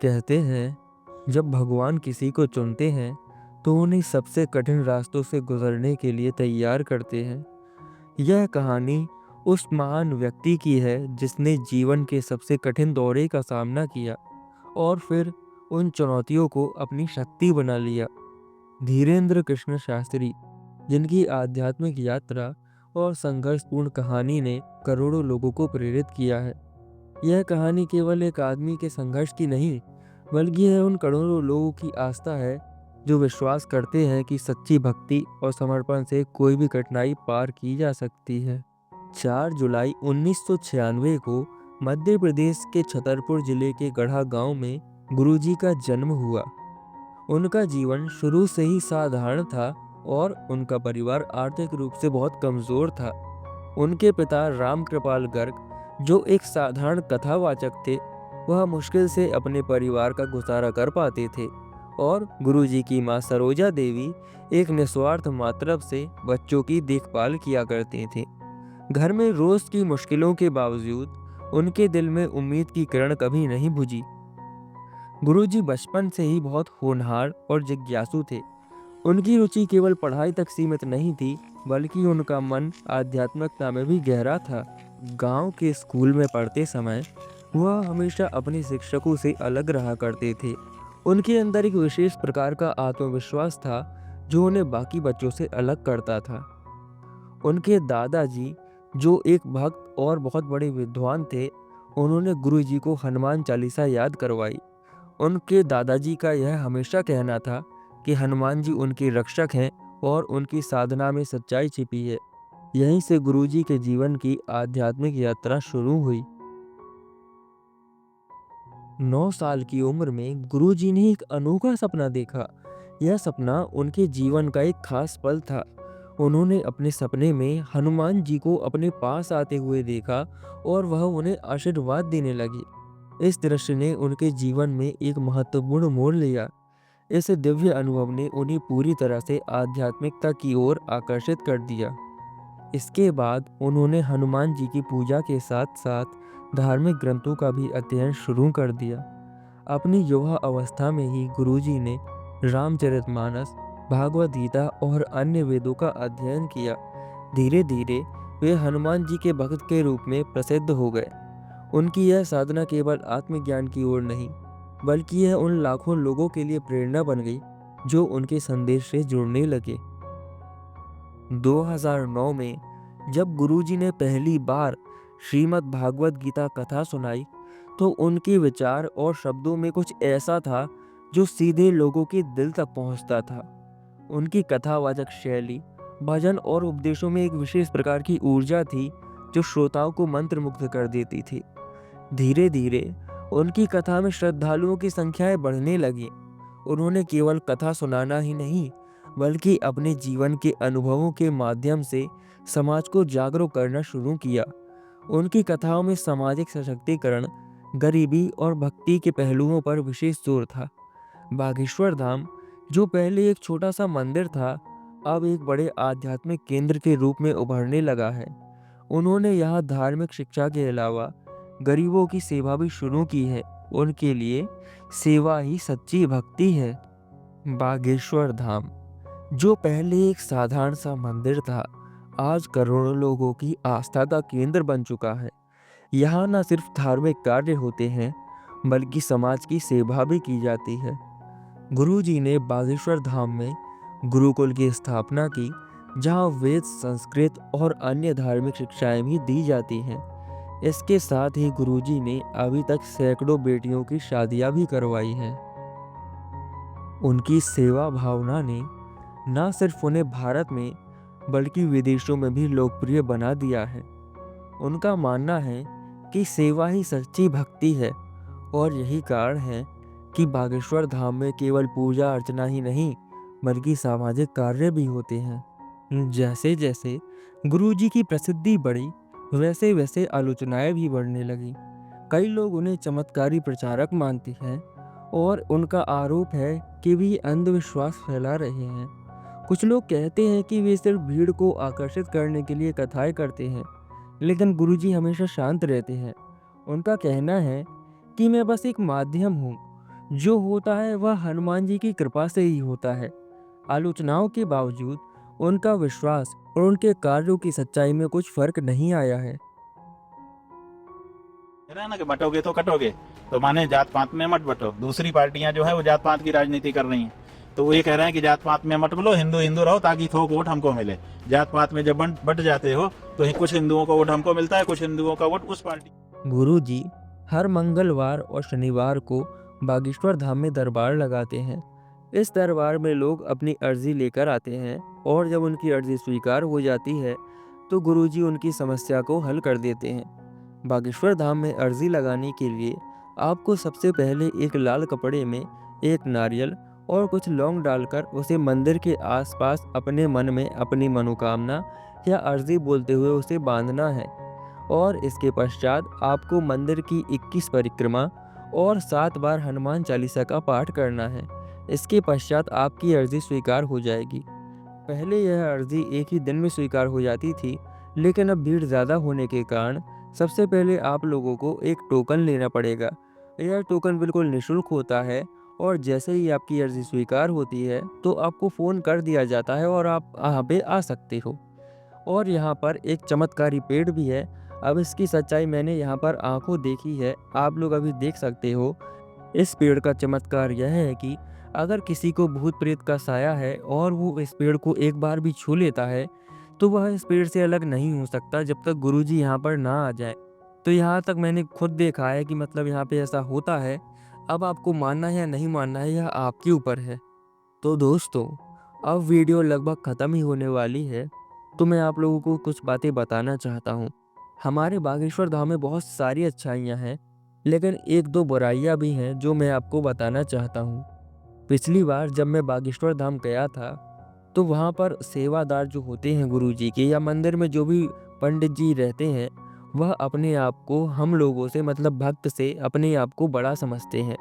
कहते हैं, जब भगवान किसी को चुनते हैं तो उन्हें सबसे कठिन रास्तों से गुजरने के लिए तैयार करते हैं। यह कहानी उस महान व्यक्ति की है जिसने जीवन के सबसे कठिन दौरे का सामना किया और फिर उन चुनौतियों को अपनी शक्ति बना लिया। धीरेंद्र कृष्ण शास्त्री, जिनकी आध्यात्मिक यात्रा और संघर्षपूर्ण कहानी ने करोड़ों लोगों को प्रेरित किया है। यह कहानी केवल एक आदमी के संघर्ष की नहीं, बल्कि यह उन करोड़ों लोगों की आस्था है जो विश्वास करते हैं कि सच्ची भक्ति और समर्पण से कोई भी कठिनाई पार की जा सकती है। 4 जुलाई 1996 को मध्य प्रदेश के छतरपुर जिले के गढ़ा गांव में गुरुजी का जन्म हुआ। उनका जीवन शुरू से ही साधारण था और उनका परिवार आर्थिक रूप से बहुत कमजोर था। उनके पिता राम कृपाल गर्ग, जो एक साधारण कथावाचक थे, वह मुश्किल से अपने परिवार का गुजारा कर पाते थे और गुरुजी की मां सरोजा देवी एक निस्वार्थ मातृत्व से बच्चों की देखभाल किया करते थे। घर में रोज की मुश्किलों के बावजूद उनके दिल में उम्मीद की किरण कभी नहीं बुझी। गुरुजी बचपन से ही बहुत होनहार और जिज्ञासु थे। उनकी रुचि केवल पढ़ाई तक सीमित नहीं थी, बल्कि उनका मन आध्यात्मिकता में भी गहरा था। गांव के स्कूल में पढ़ते समय वह हमेशा अपने शिक्षकों से अलग रहा करते थे। उनके अंदर एक विशेष प्रकार का आत्मविश्वास था जो उन्हें बाकी बच्चों से अलग करता था। उनके दादाजी, जो एक भक्त और बहुत बड़े विद्वान थे, उन्होंने गुरुजी को हनुमान चालीसा याद करवाई। उनके दादाजी का यह हमेशा कहना था कि हनुमान जी उनके रक्षक हैं और उनकी साधना में सच्चाई छिपी है। यहीं से गुरुजी के जीवन की आध्यात्मिक यात्रा शुरू हुई। 9 साल की उम्र में गुरुजी ने एक अनोखा सपना देखा। यह सपना उनके जीवन का एक खास पल था। उन्होंने अपने सपने में हनुमान जी को अपने पास आते हुए देखा और वह उन्हें आशीर्वाद देने लगे। इस दृश्य ने उनके जीवन में एक महत्वपूर्ण मोड़ लिया। इस दिव्य अनुभव ने उन्हें पूरी तरह से आध्यात्मिकता की ओर आकर्षित कर दिया। इसके बाद उन्होंने हनुमान जी की पूजा के साथ साथ धार्मिक ग्रंथों का भी अध्ययन शुरू कर दिया। अपनी युवा अवस्था में ही गुरुजी ने रामचरितमानस, भागवत गीता और अन्य वेदों का अध्ययन किया। धीरे धीरे वे हनुमान जी के भक्त के रूप में प्रसिद्ध हो गए। उनकी यह साधना केवल आत्मज्ञान की ओर नहीं, बल्कि यह उन लाखों लोगों के लिए प्रेरणा बन गई जो उनके संदेश से जुड़ने लगे। 2009 में जब गुरुजी ने पहली बार श्रीमद् भागवत गीता कथा सुनाई, तो उनके विचार और शब्दों में कुछ ऐसा था जो सीधे लोगों के दिल तक पहुंचता था। उनकी कथावाचक शैली, भजन और उपदेशों में एक विशेष प्रकार की ऊर्जा थी जो श्रोताओं को मंत्रमुग्ध कर देती थी। धीरे धीरे उनकी कथा में श्रद्धालुओं की संख्याएं बढ़ने लगी। उन्होंने केवल कथा सुनाना ही नहीं, बल्कि अपने जीवन के अनुभवों के माध्यम से समाज को जागरूक करना शुरू किया। उनकी कथाओं में सामाजिक सशक्तिकरण, गरीबी और भक्ति के पहलुओं पर विशेष जोर था। बागेश्वर धाम, जो पहले एक छोटा सा मंदिर था, अब एक बड़े आध्यात्मिक केंद्र के रूप में उभरने लगा है। उन्होंने यहाँ धार्मिक शिक्षा के अलावा गरीबों की सेवा भी शुरू की है। उनके लिए सेवा ही सच्ची भक्ति है। बागेश्वर धाम, जो पहले एक साधारण सा मंदिर था, आज करोड़ों लोगों की आस्था का केंद्र बन चुका है। यहाँ न सिर्फ धार्मिक कार्य होते हैं, बल्कि समाज की सेवा भी की जाती है। गुरुजी ने बागेश्वर धाम में गुरुकुल की स्थापना की, जहाँ वेद, संस्कृत और अन्य धार्मिक शिक्षाएं भी दी जाती हैं। इसके साथ ही गुरुजी ने अभी तक सैकड़ों बेटियों की शादियां भी करवाई हैं। उनकी सेवा भावना ने न सिर्फ उन्हें भारत में, बल्कि विदेशों में भी लोकप्रिय बना दिया है। उनका मानना है कि सेवा ही सच्ची भक्ति है और यही कारण है कि बागेश्वर धाम में केवल पूजा अर्चना ही नहीं, बल्कि सामाजिक कार्य भी होते हैं। जैसे जैसे गुरुजी की प्रसिद्धि बढ़ी, वैसे वैसे आलोचनाएं भी बढ़ने लगी। कई लोग उन्हें चमत्कारी प्रचारक मानते हैं और उनका आरोप है कि वे अंधविश्वास फैला रहे हैं। कुछ लोग कहते हैं कि वे सिर्फ भीड़ को आकर्षित करने के लिए कथाएं करते हैं, लेकिन गुरुजी हमेशा शांत रहते हैं। उनका कहना है कि मैं बस एक माध्यम हूँ जो होता है वह हनुमान जी की कृपा से ही होता है। आलोचनाओं के बावजूद उनका विश्वास और उनके कार्यों की सच्चाई में कुछ फर्क नहीं आया है। कह रहे हैं ना कि बटोगे तो कटोगे, तो माने जात पात में मत बटो। दूसरी पार्टियां जो है वो जात पात की राजनीति कर रही हैं, तो वो ये कह रहे हैं कि जात पात में मत बोलो, हिंदू हिंदू रहो ताकि थोक वोट हमको मिले। जात पात में जब बट जाते हो तो कुछ हिंदुओं का वोट हमको मिलता है, कुछ हिंदुओं का वोट उस पार्टी। गुरु जी हर मंगलवार और शनिवार को बागेश्वर धाम में दरबार लगाते हैं। इस दरबार में लोग अपनी अर्जी लेकर आते हैं और जब उनकी अर्जी स्वीकार हो जाती है तो गुरु जी उनकी समस्या को हल कर देते हैं। बागेश्वर धाम में अर्जी लगाने के लिए आपको सबसे पहले एक लाल कपड़े में एक नारियल और कुछ लौंग डालकर उसे मंदिर के आसपास अपने मन में अपनी मनोकामना या अर्जी बोलते हुए उसे बांधना है। और इसके पश्चात आपको मंदिर की 21 परिक्रमा और 7 बार हनुमान चालीसा का पाठ करना है। इसके पश्चात आपकी अर्जी स्वीकार हो जाएगी। पहले यह अर्जी एक ही दिन में स्वीकार हो जाती थी, लेकिन अब भीड़ ज़्यादा होने के कारण सबसे पहले आप लोगों को एक टोकन लेना पड़ेगा। यह टोकन बिल्कुल निःशुल्क होता है और जैसे ही आपकी अर्जी स्वीकार होती है तो आपको फ़ोन कर दिया जाता है और आप यहाँ पे आ सकते हो। और यहाँ पर एक चमत्कारी पेड़ भी है। अब इसकी सच्चाई मैंने यहाँ पर आंखों देखी है, आप लोग अभी देख सकते हो। इस पेड़ का चमत्कार यह है कि अगर किसी को भूत प्रेत का साया है और वो इस पेड़ को एक बार भी छू लेता है तो वह इस पेड़ से अलग नहीं हो सकता जब तक गुरुजी यहाँ पर ना आ जाए। तो यहाँ तक मैंने खुद देखा है कि मतलब यहाँ पे ऐसा होता है। अब आपको मानना है या नहीं मानना है यह आपके ऊपर है। तो दोस्तों, अब वीडियो लगभग ख़त्म ही होने वाली है, तो मैं आप लोगों को कुछ बातें बताना चाहता हूँ। हमारे बागेश्वर धाम में बहुत सारी अच्छाइयाँ हैं, लेकिन एक दो बुराइयाँ भी हैं जो मैं आपको बताना चाहता हूँ। पिछली बार जब मैं बागेश्वर धाम गया था, तो वहाँ पर सेवादार जो होते हैं गुरुजी के या मंदिर में जो भी पंडित जी रहते हैं, वह अपने आप को हम लोगों से मतलब भक्त से अपने आप को बड़ा समझते हैं।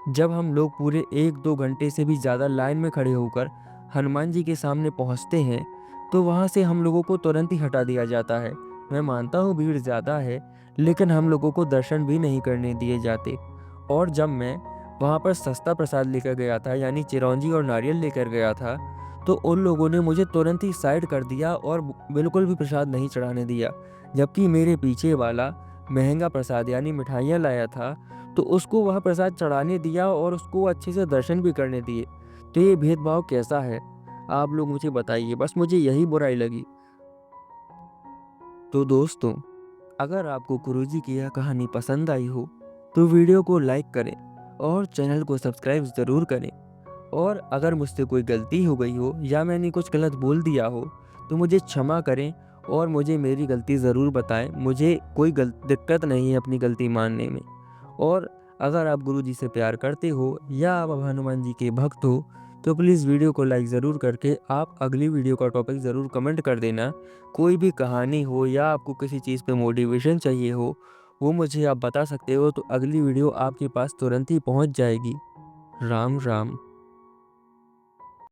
जब हम लोग पूरे 1-2 घंटे से भी ज़्यादा लाइन में खड़े होकर हनुमान जी के सामने पहुँचते हैं, तो वहाँ से हम लोगों को तुरंत ही हटा दिया जाता है। मैं मानता हूँ भीड़ ज़्यादा है, लेकिन हम लोगों को दर्शन भी नहीं करने दिए जाते। और जब मैं वहाँ पर सस्ता प्रसाद लेकर गया था, यानी चिरौंजी और नारियल लेकर गया था, तो उन लोगों ने मुझे तुरंत ही साइड कर दिया और बिल्कुल भी प्रसाद नहीं चढ़ाने दिया। जबकि मेरे पीछे वाला महँगा प्रसाद यानी मिठाइयाँ लाया था, तो उसको वह प्रसाद चढ़ाने दिया और उसको अच्छे से दर्शन भी करने दिए। तो ये भेदभाव कैसा है? आप लोग मुझे बताइए, बस मुझे यही बुराई लगी। तो दोस्तों, अगर आपको गुरुजी की यह कहानी पसंद आई हो, तो वीडियो को लाइक करें और चैनल को सब्सक्राइब ज़रूर करें। और अगर मुझसे कोई गलती हो गई हो या मैंने कुछ गलत बोल दिया हो, तो मुझे क्षमा करें और मुझे मेरी गलती ज़रूर बताएँ। मुझे कोई दिक्कत नहीं है अपनी गलती मानने में। और अगर आप गुरुजी से प्यार करते हो या आप हनुमान जी के भक्त हो, तो प्लीज़ वीडियो को लाइक ज़रूर करके आप अगली वीडियो का टॉपिक ज़रूर कमेंट कर देना। कोई भी कहानी हो या आपको किसी चीज़ पे मोटिवेशन चाहिए हो, वो मुझे आप बता सकते हो, तो अगली वीडियो आपके पास तुरंत ही पहुंच जाएगी। राम राम।